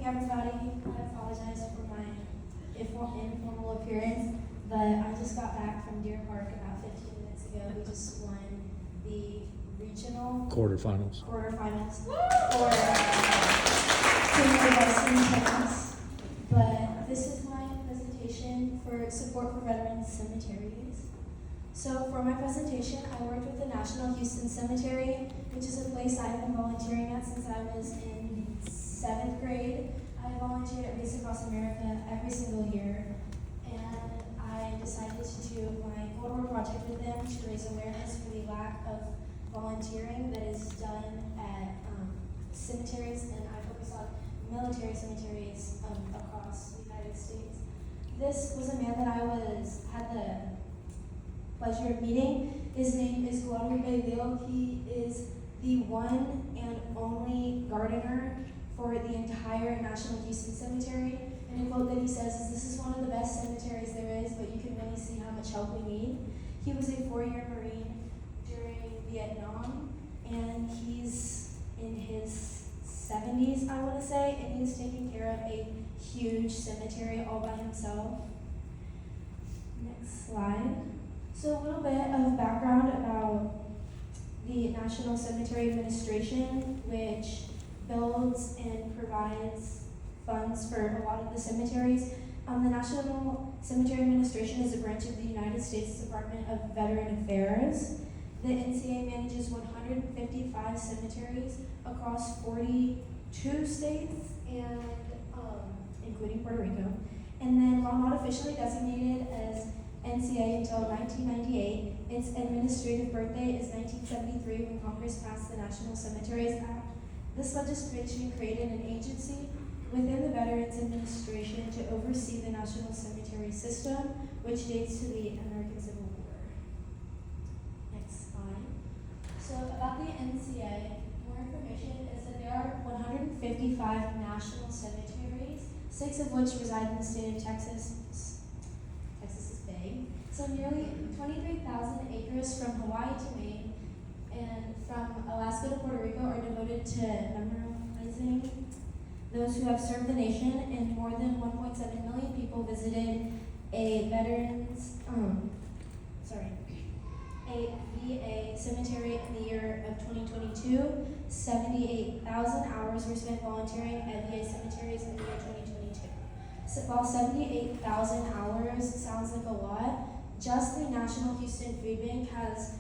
everybody. I apologize for my informal appearance, but I just got back from Deer Park about 15 minutes ago. We just won the regional Quarterfinals. for senior varsity tennis. But this is my presentation for support for veterans cemeteries. So for my presentation, I worked with the National Houston Cemetery, which is a place I've been volunteering at since I was in 7th grade. I volunteered at Race Across America every single year, and I decided to do my Gold War project with them to raise awareness for the lack of volunteering that is done at cemeteries, and I focus on military cemeteries across the United States. This was a man that I had the pleasure of meeting. His name is Guadalupe Leo. He is the one and only gardener for the entire National Houston Cemetery. And a quote that he says is, "This is one of the best cemeteries there is, but you can really see how much help we need." He was a 4-year Marine during Vietnam, and he's in his 70s, I want to say, and he's taking care of a huge cemetery all by himself. Next slide. So a little bit of background about the National Cemetery Administration, which builds and provides funds for a lot of the cemeteries. The National Cemetery Administration is a branch of the United States Department of Veteran Affairs. The NCA manages 155 cemeteries across 42 states, and including Puerto Rico. And then, while not officially designated as NCA until 1998, its administrative birthday is 1973 when Congress passed the National Cemeteries Act. This legislation created an agency within the Veterans Administration to oversee the national cemetery system, which dates to the American Civil War. Next slide. So about the NCA, more information is that there are 155 national cemeteries, 6 of which reside in the state of Texas. Texas is big. So nearly 23,000 acres from Hawaii to Maine and from Alaska to Puerto Rico are devoted to memorializing those who have served the nation, and more than 1.7 million people visited a VA cemetery in the year of 2022. 78,000 hours were spent volunteering at VA cemeteries in the year 2022. So while 78,000 hours sounds like a lot, just the National Houston Food Bank has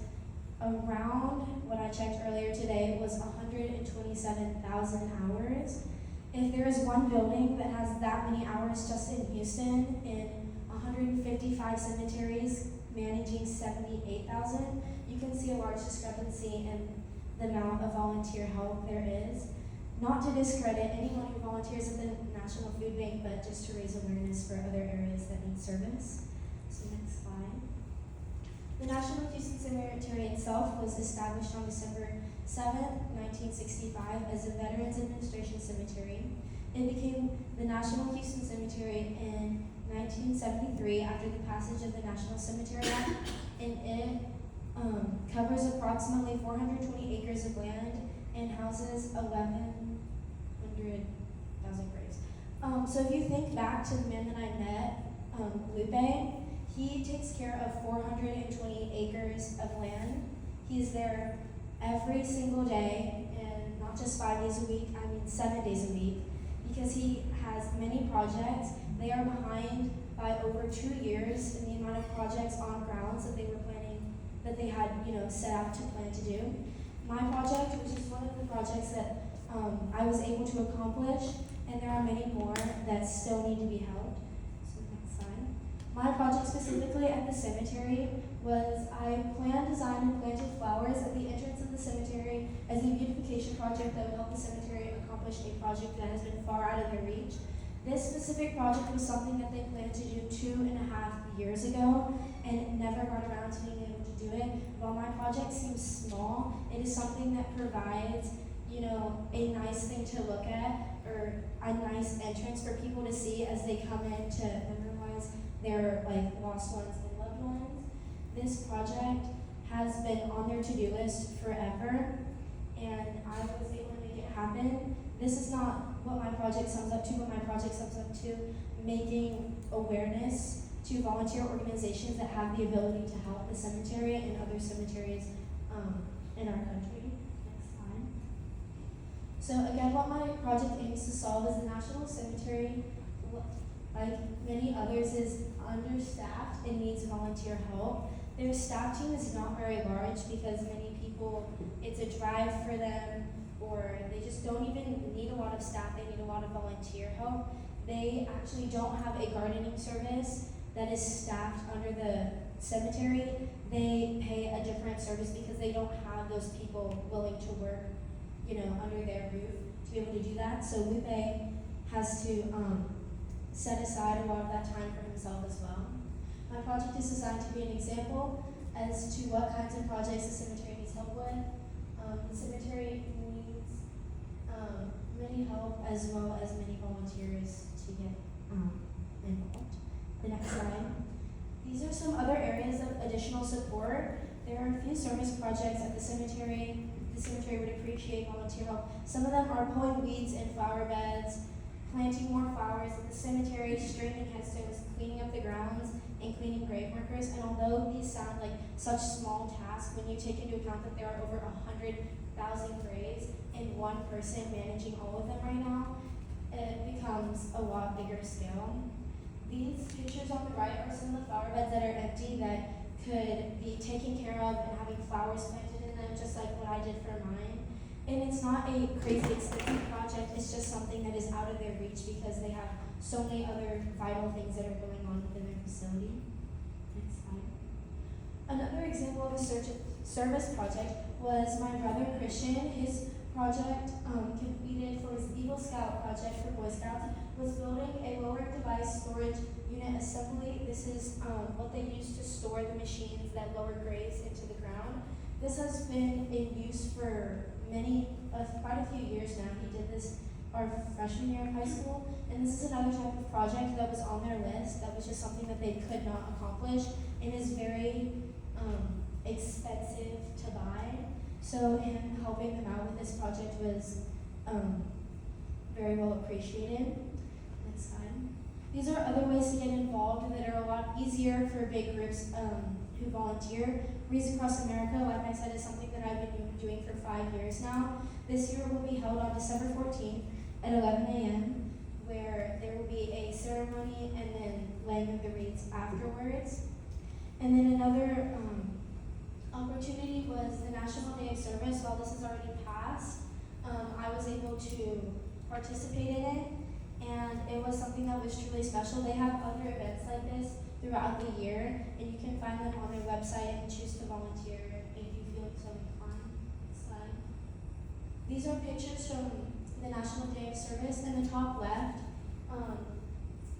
around, what I checked earlier today, was 127,000 hours. If there is one building that has that many hours just in Houston, in 155 cemeteries managing 78,000, you can see a large discrepancy in the amount of volunteer help there is. Not to discredit anyone who volunteers at the National Food Bank, but just to raise awareness for other areas that need service. So next slide. The National Houston Cemetery itself was established on December 7th, 1965 as a Veterans Administration Cemetery. It became the National Houston Cemetery in 1973 after the passage of the National Cemetery Act, and it covers approximately 420 acres of land and houses 1,100,000 graves. So if you think back to the man that I met, Lupe, he takes care of 420 acres of land. He's there every single day, and not just 5 days a week, 7 days a week, because he has many projects. They are behind by over 2 years in the amount of projects on grounds that they were planning, that they had, set out to plan to do. My project, which is one of the projects that I was able to accomplish, and there are many more that still need to be held. So next slide. My project specifically at the cemetery was I planned, designed, and planted flowers at the entrance of the cemetery as a beautification project that would help the cemetery accomplish a project that has been far out of their reach. This specific project was something that they planned to do 2.5 years ago and never got around to being able to do it. While my project seems small, it is something that provides, a nice thing to look at, or a nice entrance for people to see as they come in to memorialize their lost ones and loved ones. This project has been on their to-do list forever, and I was able to make it happen. This is not what my project sums up to, making awareness to volunteer organizations that have the ability to help the cemetery and other cemeteries in our country. Next slide. So again, what my project aims to solve is the National Cemetery, like many others, is understaffed and needs volunteer help. Their staff team is not very large because many people, it's a drive for them, or they just don't even need a lot of staff, they need a lot of volunteer help. They actually don't have a gardening service that is staffed under the cemetery. They pay a different service because they don't have those people willing to work, under their roof to be able to do that. So Lupe has to set aside a lot of that time for himself as well. My project is designed to be an example as to what kinds of projects the cemetery needs help with. The cemetery needs many help as well as many volunteers to get involved. The next slide. These are some other areas of additional support. There are a few service projects at the cemetery. The cemetery would appreciate volunteer help. Some of them are pulling weeds in flower beds, planting more flowers at the cemetery, straightening headstones, cleaning up the grounds, and cleaning grave markers. And although these sound like such small tasks, when you take into account that there are over 100,000 graves and one person managing all of them right now, it becomes a lot bigger scale. These pictures on the right are some of the flower beds that are empty that could be taken care of and having flowers planted in them, just like what I did for mine. And it's not a crazy expensive project, it's just something that is out of their reach because they have so many other vital things that are going on within their facility. Next slide. Another example of a service project was my brother Christian. His project completed for his Eagle Scout project for Boy Scouts was building a lower device storage unit assembly. This is what they use to store the machines that lower graves into the ground. This has been in use for quite a few years now. He did this our freshman year of high school, and this is another type of project that was on their list that was just something that they could not accomplish and is very expensive to buy. So him helping them out with this project was very well appreciated. Next slide. These are other ways to get involved that are a lot easier for big groups who volunteer. Wreaths Across America, like I said, is something that I've been doing for 5 years now. This year will be held on December 14th at 11 a.m., where there will be a ceremony and then laying of the wreaths afterwards. And then another opportunity was the National Day of Service. While this has already passed, I was able to participate in it, and it was something that was truly special. They have other events like this throughout the year, and you can find them on their website and choose to volunteer if you feel so inclined. Slide. These are pictures from the National Day of Service. In the top left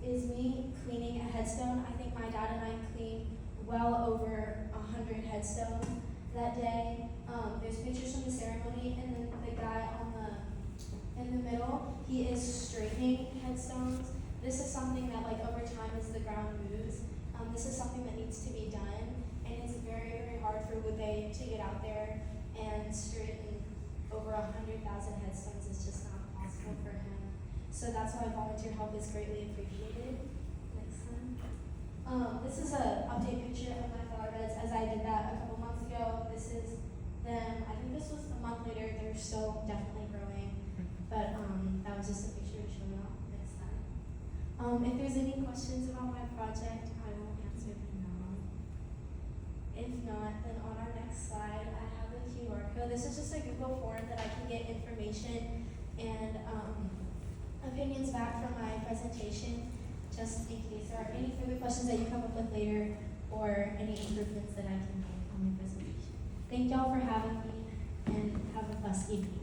is me cleaning a headstone. I think my dad and I cleaned well over 100 headstones that day. There's pictures from the ceremony, and then the guy in the middle, he is straightening headstones. This is something that, over time, as the ground moves, this is something that needs to be done, and it's very, very hard for Lupe to get out there and straighten over 100,000 headstones. It's just not possible for him. So that's why volunteer help is greatly appreciated. Next one. This is an update picture of my flower beds as I did that a couple months ago. This is them. I think this was a month later. They're still definitely growing, but that was just a picture to show you all. Next slide. If there's any questions about my project, I will answer them now. If not, then on our next slide, I have the QR code. This is just a Google form that I can get information and opinions back from my presentation, just in case there are any further questions that you come up with later or any improvements that I can make on my presentation. Thank y'all for having me, and have a blessed evening.